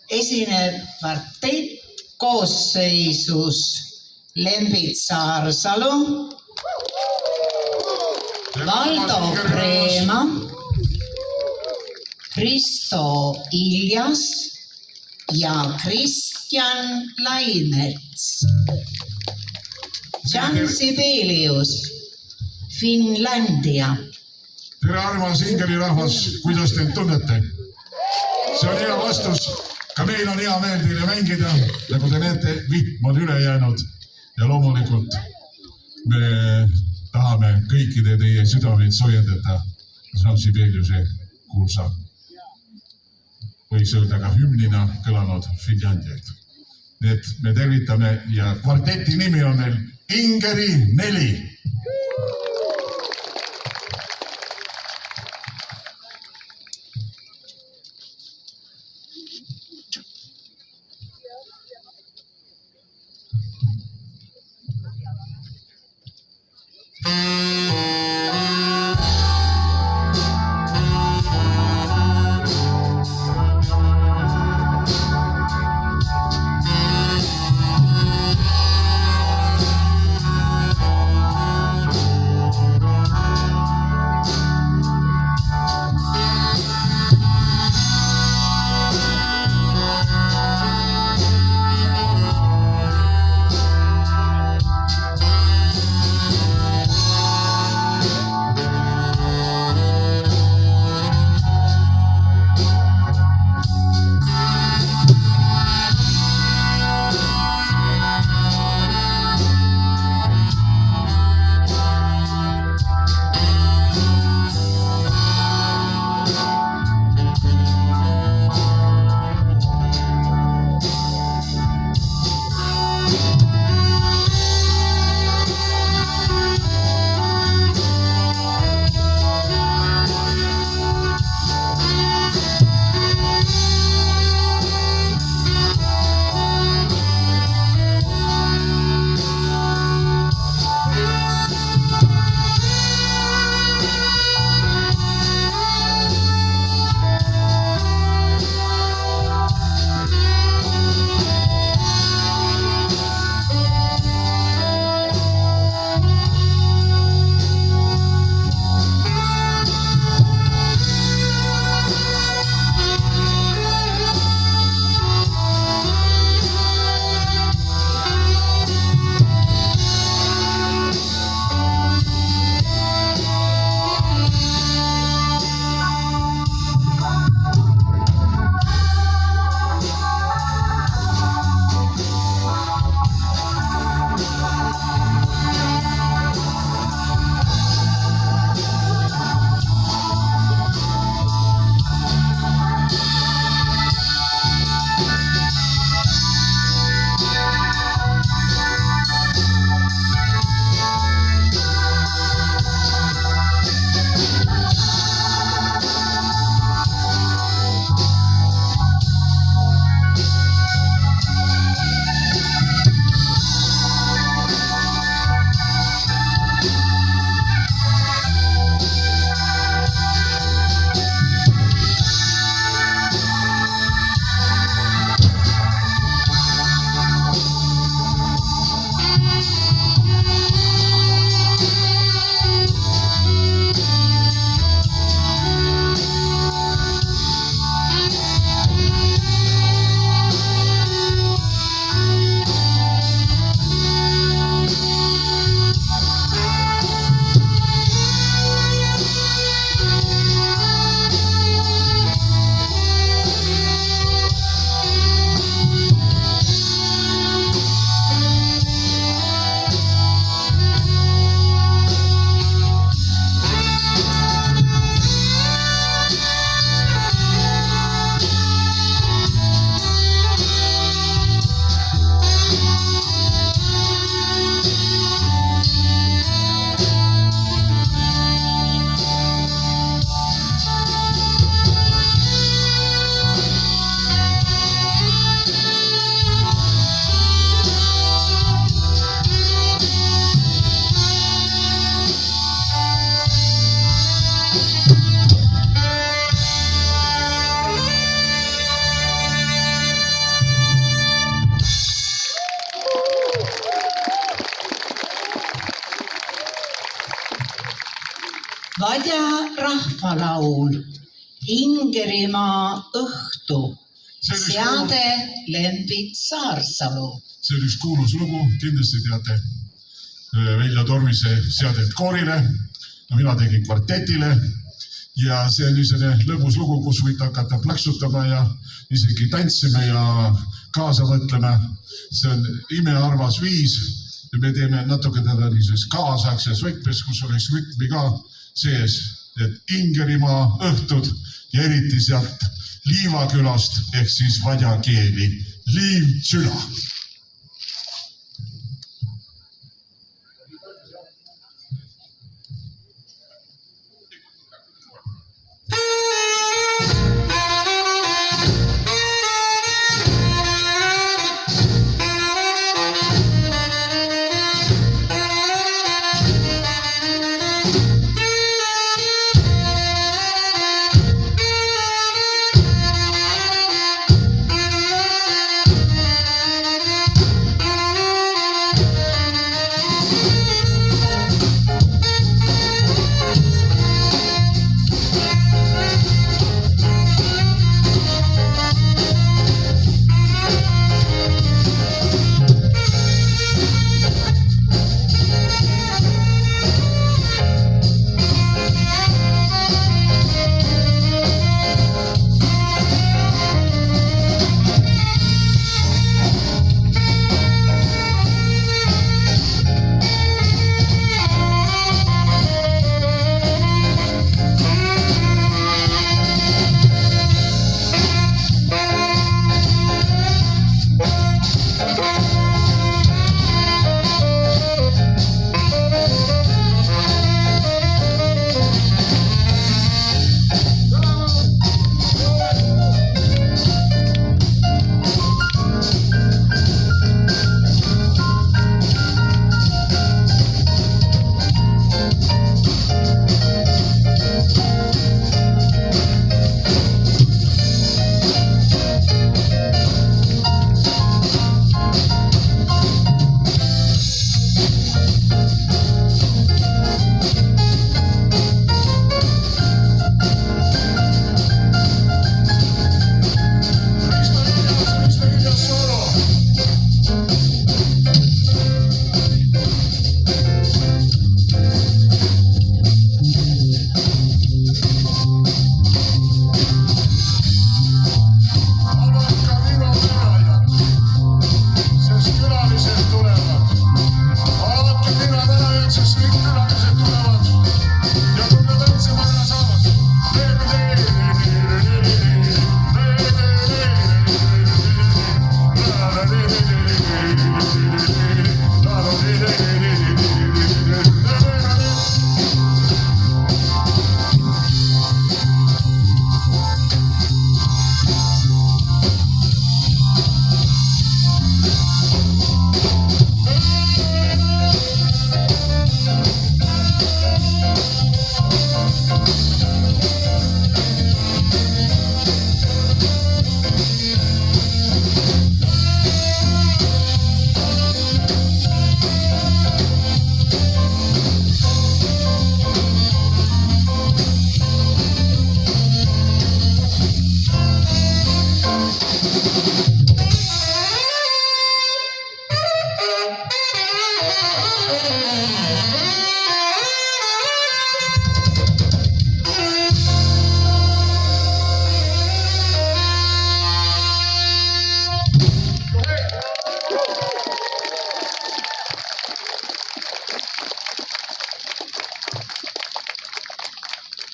esineb kvartett koosseisus Lembit Saarsalu, Valdo Preema, Kristo Iljas ja Kristjan Laimets. Jan Sibelius, Finlandia. Tere armas Ingeri rahvas, kuidas te tunnete? See on hea vastus. Ka meil on hea meel teile mängida, nagu te näete, vihm on üle jäänud ja loomulikult me tahame kõikide teie südameid soojendada Jan Sibeliuse kuulsa, võiks öelda ka hümnina kõlanud Finlandiaid. Nii et me tervitame ja kvarteti nimi on meil Ingeri 4. Vadja rahvalaul, Ingerimaa õhtu, seade Lembit Saarsalu. See oli üks kuulus lugu, kindlasti teate Veljo Tormise seadet koorile. No, mina tegin kvartetile ja see on selline lõbus lugu, kus võite hakata plaksutama ja isegi tantsime ja kaasa mõtlema. See on imearvas viis ja me teeme natuke teda kaasaegses võtmes, kus oleks rütmi ka sees, et Ingerimaa õhtud ja eriti sealt Liivakülast ehk siis vadja keeli Liivsüla.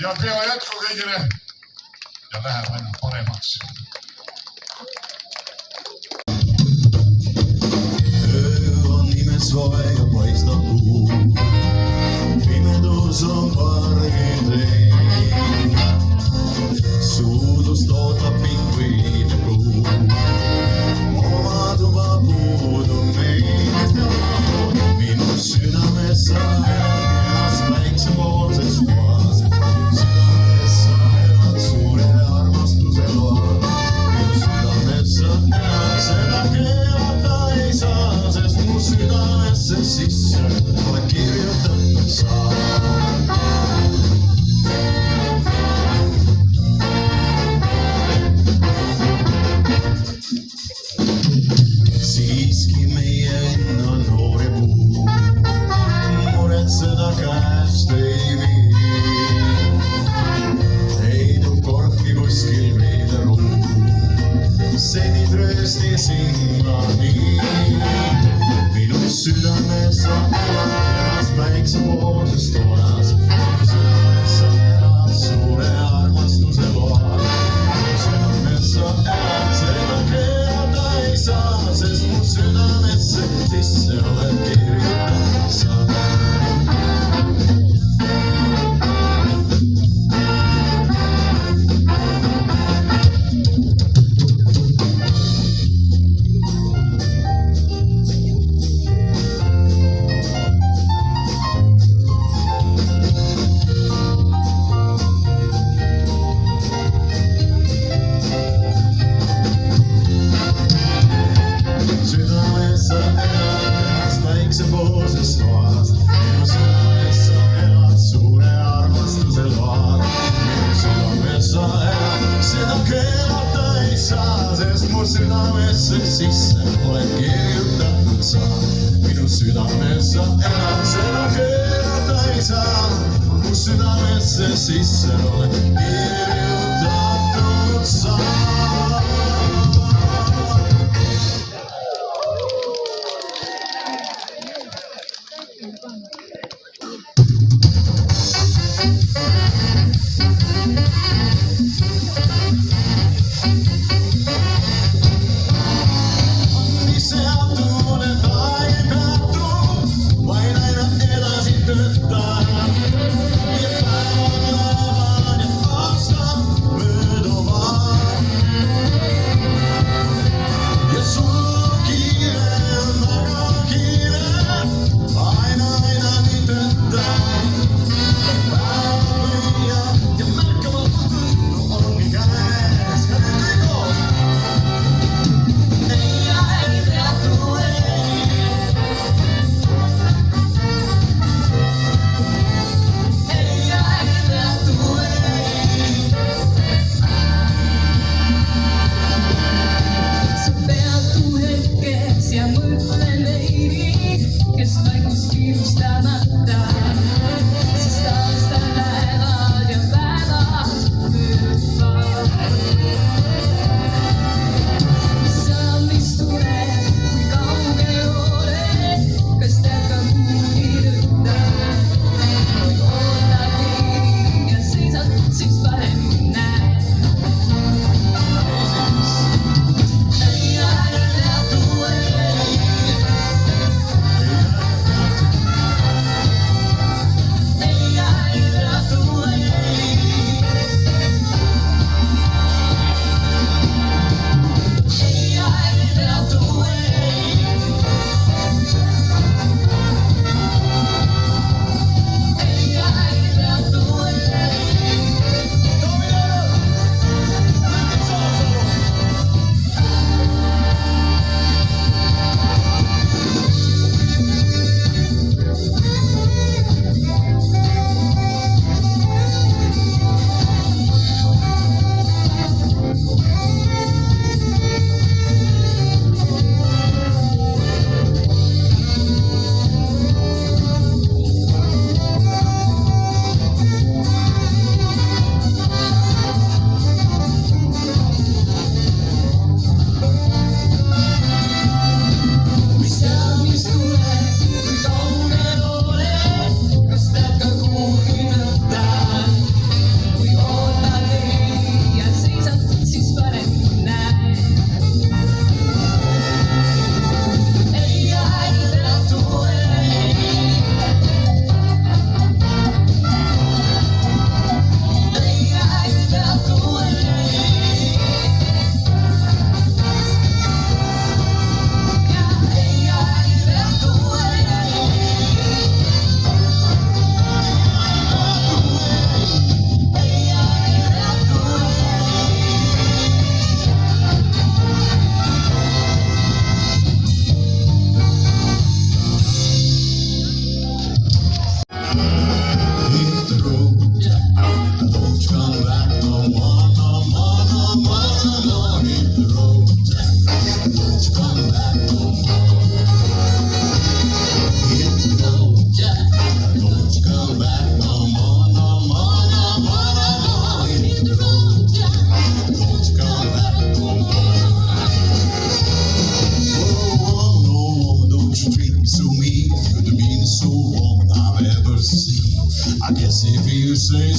Ja pea jätku kõigile ja läheb ainult paremaks. Öö on imesoe ja paistab kuu. Pimedus on pargitee. Suudlust ootab pingviine kuu. Oma tuba puudu meid. Minu südames sa elad kenast väiksepoolses maas. Südames sa elad suure armastuse loal. Minu südames sa elad, seda keelata ei saa, sest mu südamesse sisse olen kirjutatud saa. seni tröösti silmani. Minu südames sa elad elas päiksepoolses toas. Minu südames sa elad suure armastuse loal. Minu südames sa elad, seda keelata ei saa, sest mu südamesse sisse oled kirjutanud sa. Päiksepoolses toas. Minu südames sa elad suure armastuse loal. Minu südames sa elad, seda keelata ei saa, sest mu südamesse sisse oled kirjutatud sa. Minu südames sa elad, seda keelata ei saa, mu südamesse sisse oled kirjutatud sa.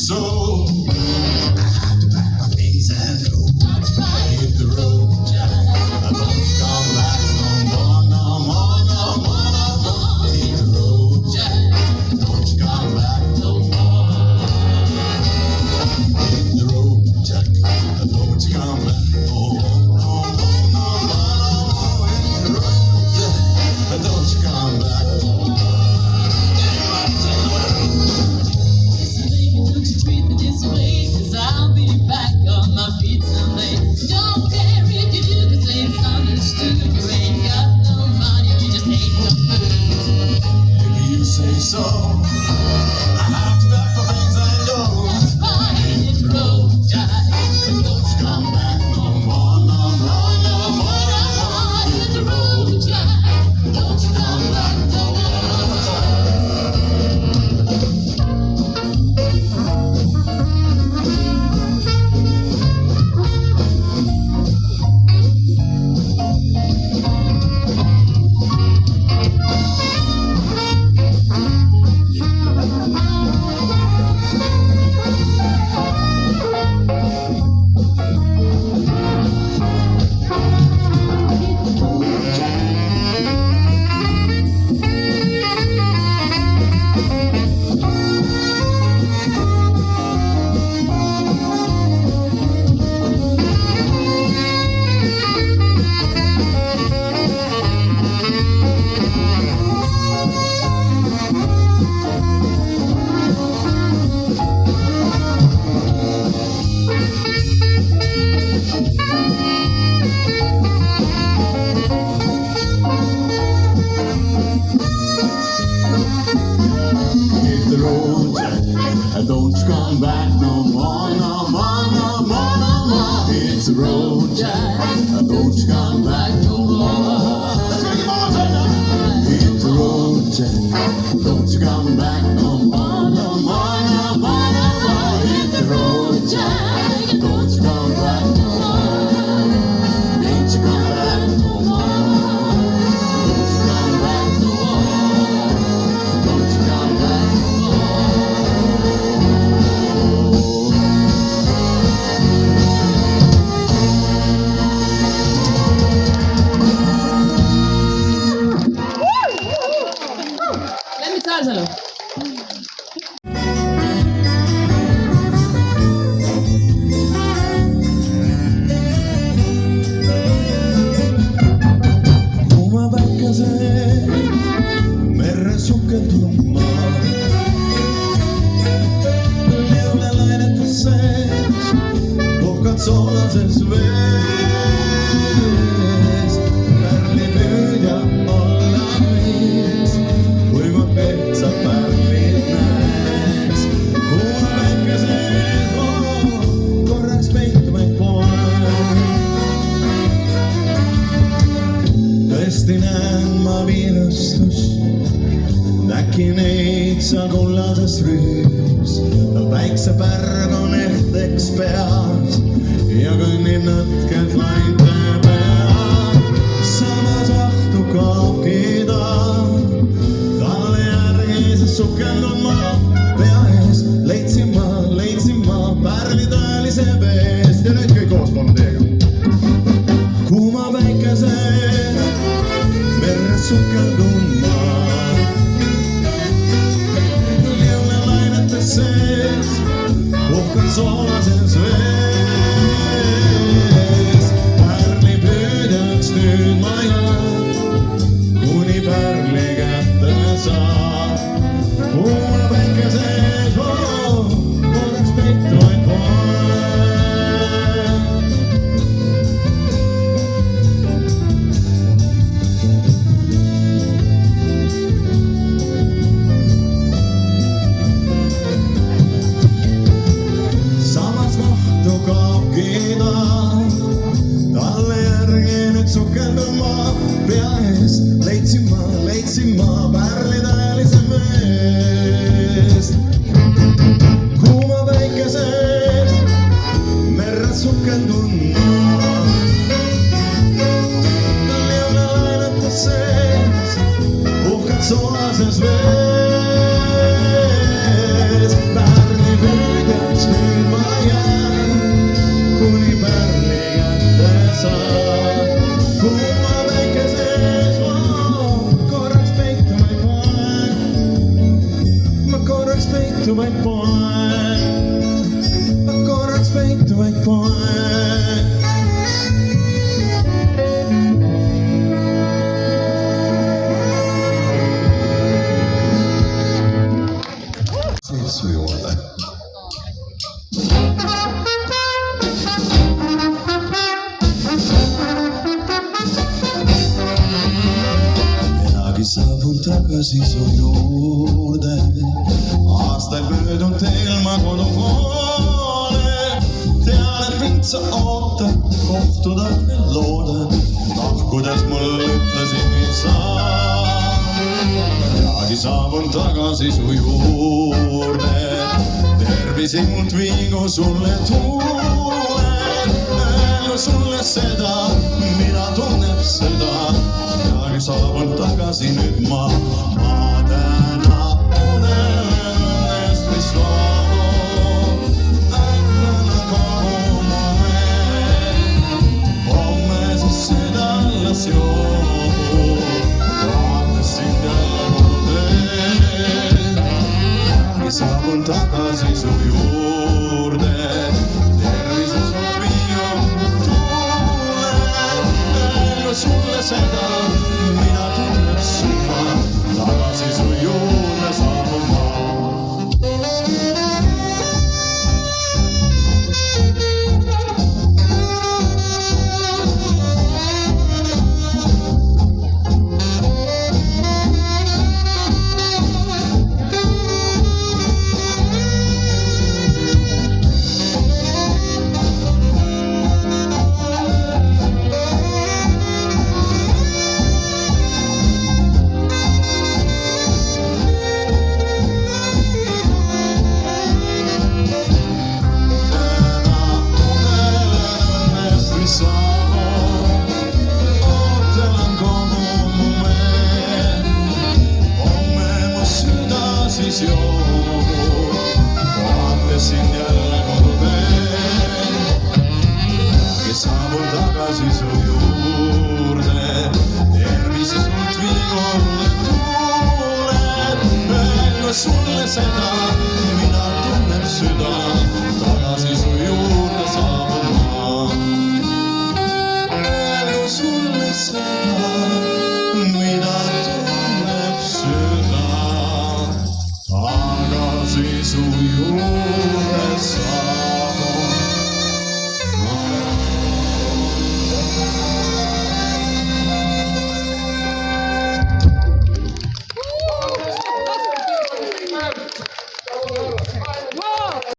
So I had to pack my things and go. Hit the road, Jack. I don't come back no more, no more, no more, no more. Hit the road, Jack. Don't you come back no more. Hit the road, Jack. Don't you come back no more, no more, no more, no more. Hit the road, Jack. Don't you come back no more. I'll be back on my feet someday. Don't care if you do, 'cause it's understood. You ain't got no money, you just ain't no food. If you say so, I have to back for things I know. That's fine, hit the road, Jack. Don't you come back no more, no more, no more, no more. Hit the road, Jack. Don't you come back no more. Hit the road, Jack. Don't you come back no more, no more, no more, no more. Hit the road, Jack. Don't you come back no more. Let's make it more time. Hit the road, Jack. Don't you come back no more, no more, no more, no more. Hit the road, Jack. Don't you come back no more. Ain't you come back no more. Don't you come back no more. Don't you come back no Let me tell you. Kuuma päikese merre sukelduma. Liulle lainetus sees, puhkad soolases vees. Pärlipüüdja olla viis, kui ma peetsa pärlid näeks. Kuuma päikese ees, korraks peituvaid poeg. Tõesti näen ma viirustust, äkki neid sa kullases rüüs. Päiksepärg on ehteks peas ja kõnnib nõtked lainte peal. Samas vahtu kaabki ta, talle järgi see sukeldun ma pea ees. Leidsin ma pärli tõelise veest ja nüüd kõik koos palun teiega. Kuuma päikese ees merre sukeldun ma. Liulle lainetes sees, puhkad soolases vees. Pärlipüüdjaks nüüd ma jään, kuni pärli kätte saab. Kuuma päikese ees, korraks peituvaid poeg. Samas mahtu kaabki ta, talle järgi nüüd sukeldun ma pea ees. Leidsin ma pärli tõelise meest. Kuuma päikese ees merre sukeldun ma. Liulle lainetes sees, puhkad soolases vees. Pärlipüüdja tagasi su juurde. Aastaid möödunud ilma kodupoole. Tean, et mind sa ootad, kohtuda veel loodan. Lahkudes mul ütlesingi sa. Peagi saabun tagasi su juurde. Tervisi mult viigu sulle tuulen. Öelgu sulle seda, mida tunneb seda. Peagi saabun tagasi nüüd ma täna unen õnnest, mis loobub. Õnnena kogu mu veel. Homme siis seda las joobub. Vaates sind jälle koduteel. Peagi saabun tagasi su juurde. Tervise sult viigu tuulen. Öelgu sulle seda,